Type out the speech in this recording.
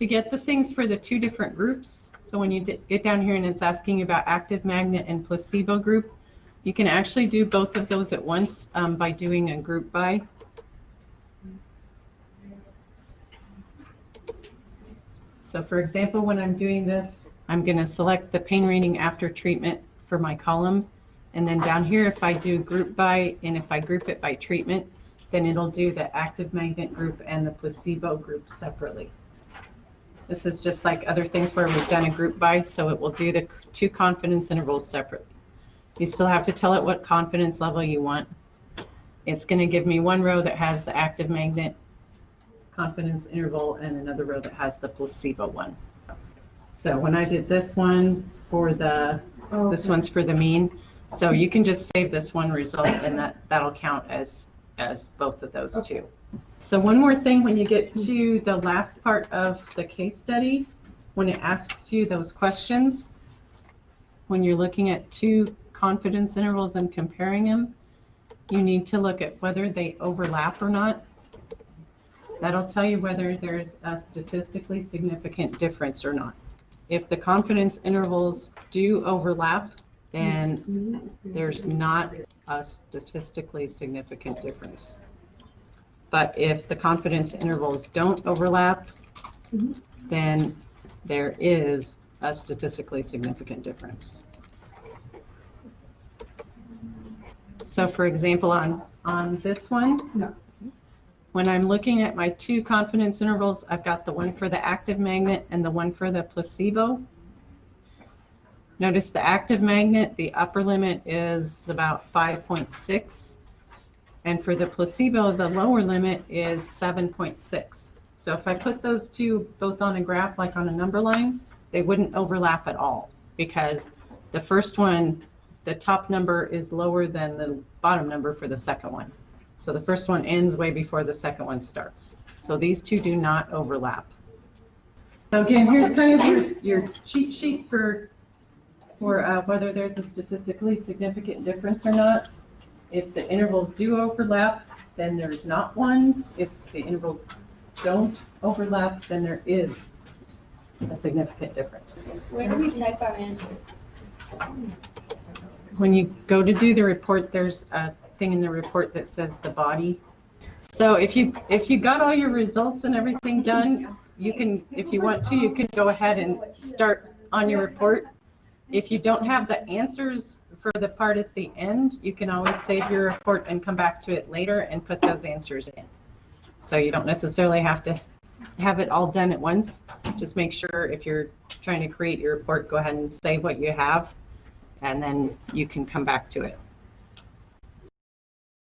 to get the things for the two different groups, so when you get down here and it's asking about active magnet and placebo group, you can actually do both of those at once by doing a group by. So for example, when I'm doing this, I'm going to select the pain rating after treatment for my column, and then down here if I do group by, and if I group it by treatment, then it'll do the active magnet group and the placebo group separately. This is just like other things where we've done a group by, so it will do the two confidence intervals separately. You still have to tell it what confidence level you want. It's going to give me one row that has the active magnet confidence interval and another row that has the placebo one. So when I did this one for the, this one's for the mean, so you can just save this one result and that'll count as both of those two. So one more thing, when you get to the last part of the case study, when it asks you those questions, when you're looking at two confidence intervals and comparing them, you need to look at whether they overlap or not. That'll tell you whether there's a statistically significant difference or not. If the confidence intervals do overlap, then there's not a statistically significant difference. But if the confidence intervals don't overlap, then there is a statistically significant difference. So for example, on this one, when I'm looking at my two confidence intervals, I've got the one for the active magnet and the one for the placebo. Notice the active magnet, the upper limit is about 5.6. And for the placebo, the lower limit is 7.6. So if I put those two both on a graph, like on a number line, they wouldn't overlap at all, because the first one, the top number is lower than the bottom number for the second one. So the first one ends way before the second one starts. So these two do not overlap. So again, here's kind of your cheat sheet for whether there's a statistically significant difference or not. If the intervals do overlap, then there's not one. If the intervals don't overlap, then there is a significant difference. Where do we type our answers? When you go to do the report, there's a thing in the report that says the body. So if you got all your results and everything done, you can, if you want to, you can go ahead and start on your report. If you don't have the answers for the part at the end, you can always save your report and come back to it later and put those answers in. So you don't necessarily have to have it all done at once. Just make sure if you're trying to create your report, go ahead and save what you have, and then you can come back to it.